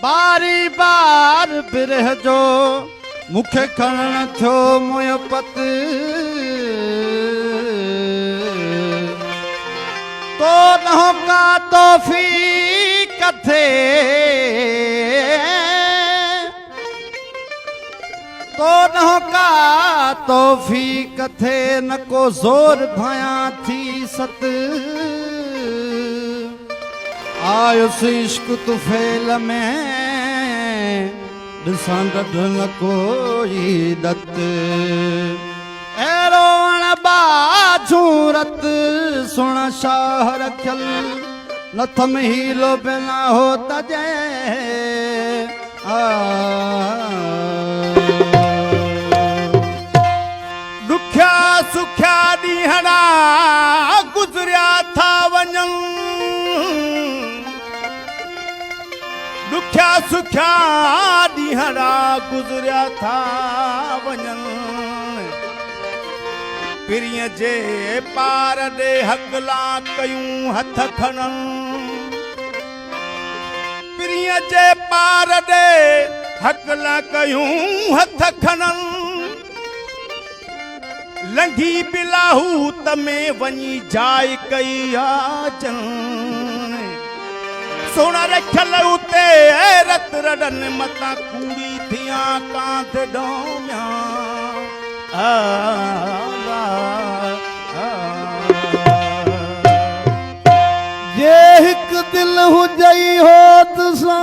बारी बार बिरह जो मुखे खणण थो मुयो पत तो नहो का तौफीक थे तो नहो का तौफीक थे न को जोर भया थी सत आयो इश्क तू फेल में ॾिसंद न कोई दत एरोण बाजूरत सुण शाह रखियल नथ में हीलो बिना हो तजे दुखिया सुखिया ॾींहड़ा गुज़रिया था वञनि दुखिया सुखिया ॾींहड़ा गुज़रिया था वञनि पिरीअ जे पार ॾे हकला कयूं हथ खणनि पिरीअ जे पार ॾे हकला कयूं हथ खणनि लंघी बिलाहू तमें वञी जाइ कई आजनि सोना रखियल उते रत रडन मता कूड़ी थिया कांध डोम्या जे हिक दिल हुजई होत सा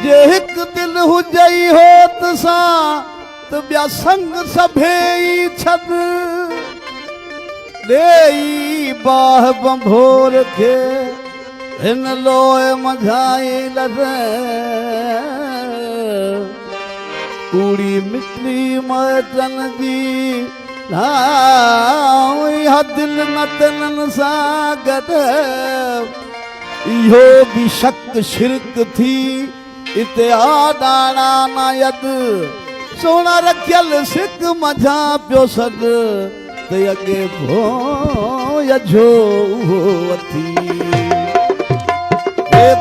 जे हिक दिल हुजई होत सा त ॿिया संग सभेई छॾ देई बाह बंभोर खे हिन लोए मझाई लॻ कूड़ी मिटली मटन जी दिल न तिननि सां गॾु इहो बि शक शिरक थी इते आडाणा न यद सोना रखियल सिक मझा पियो सॾ ते अॻे भोय जो वठी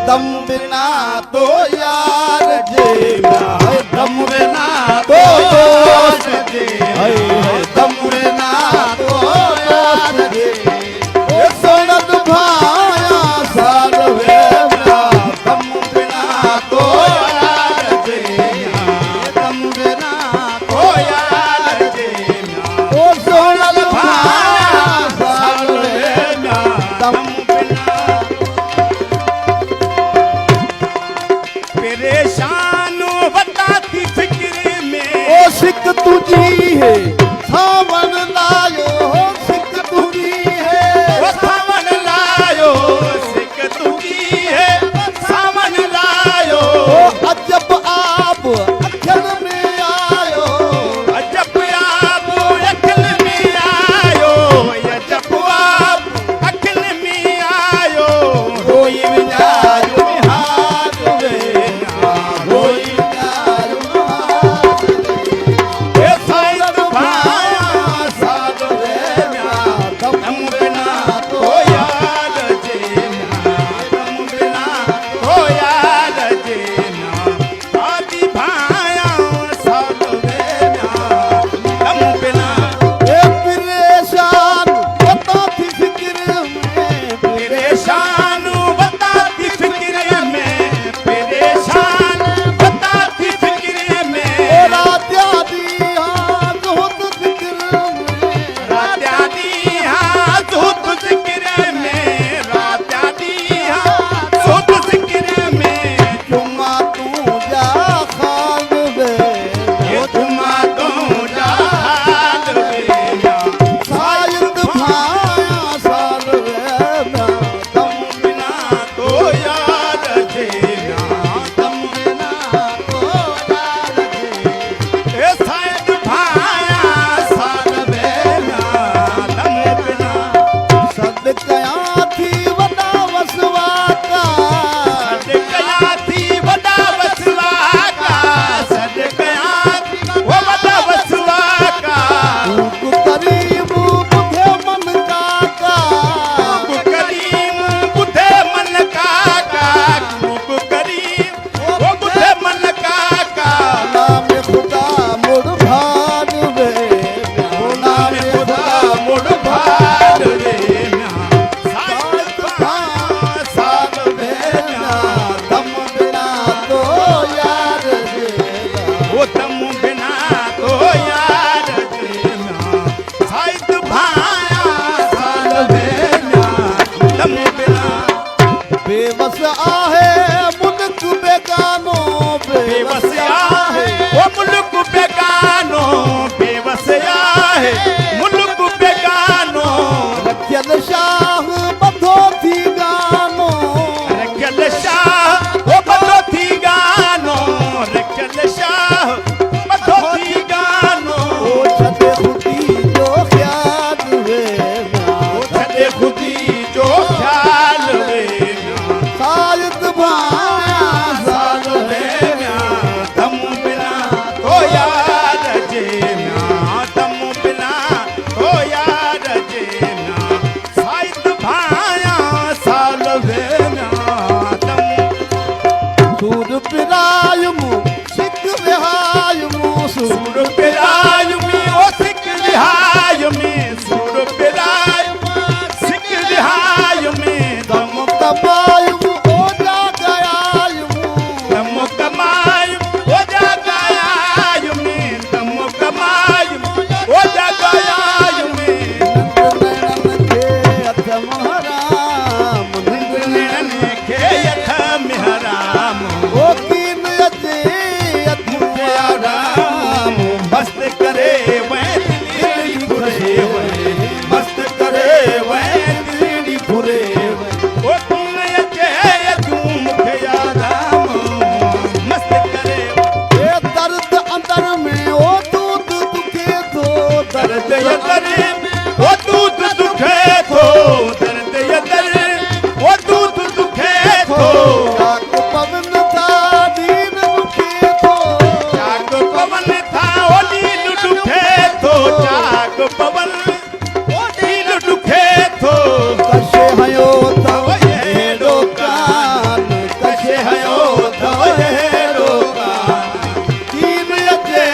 दम बिना तो यार जे दम बिना तो जे दम बिना तो यार जे सोनत भाया साल वे दम बिना तो यार जे दम बिना तो यार जे ओ सोनत भाया साल वे दम परेशान वता थी फिक्र में ओ सिक तुझी है भाया साल वेम्या दम बिना तो यार जेम्या दम बिना तो यार जेम्या साहित भाया साल वेम्या दम सूर पिरायुमु सिख विहायुमु सूर पिराय में ओ सिख रिहाय में सूर पिराय सिख रिहाय में दम कमायुमु ओजा गयायुमु दम कमाय ओ जगाय में दम कमाय ओ जगाय में नैनन के अथम हराम नैनन के यथ मेहराम ओ कीन अजे अथुके आराम मस्त करे वह दिली घुरे वह मस्त करे वह दिली घुरे ओ तुम अचे तुम के आराम मस्त करे ए दर्द अंदर में ओ दूध दुखे तो दर्द ये दरे ओ दूध दुखे तो दर्द ये दरे ओ दूध दुखे तो जाग पवन था दीन दुखे तो जाग पवन था ओ नील दुखे तो जाग पवन ओ नील दुखे तो कशे हयो तव ये लोकान कशे हयो तव ये लोकान कीन अजे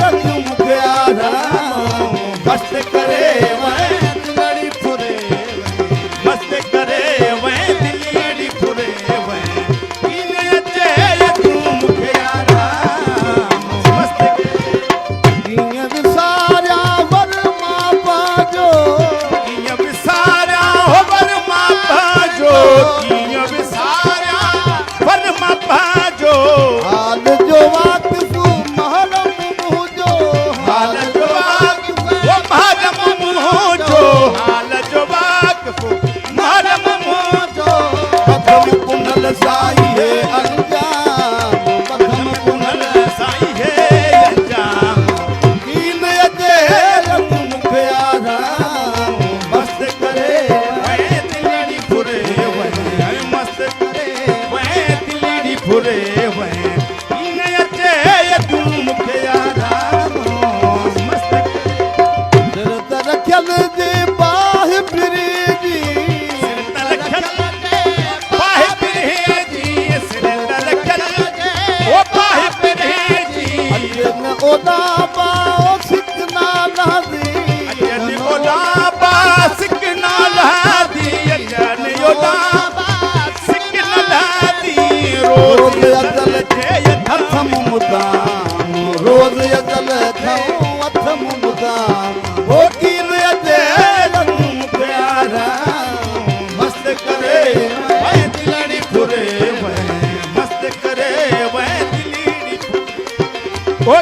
अथुके आराम मस्त करे वह लड़ी फुरे मस्त करे वह दिली फुरे वह इन अचे तुम के आराम मस्त कीन विसारा वर्मा पाजो कीअं विसारिया हो वर्मा पाजो कीअं विसारिया वर्मा पाजो हाल जो वाकिफ़ महरम मुंहिंजो हाल जो वाक़िफ़ वो महरम मुंहिंजो हाल जो वाक़िफ़ महरम मुंहिंजो बखम कुनल साई है अंजाम बखम कुनल साईं है अंजाम कीन अजे अथुके आराम मस्त करे वह दिली फुरे वह मस्त करे वह दिली फुरे वह इन अचे तुम के आराम मस्त सिर तर रखियल जे बाह फिरी जी सिर तलखल पाहे पिरे जी सिर तलखल ओ पाहे पिरे जी अजन ओदा बाओ सिकना लहदी अजन ओला बा सिकना लहादी अजन ओला सिक न लहादी रोज अदल के अथम मुदाम रोज अदल थऊं अथम मुदाम ओ कीन अजे तुम प्यारा मस्त करे वह दिलड़ी फुरे वह मस्त करे वह दिलड़ी फुरे ओ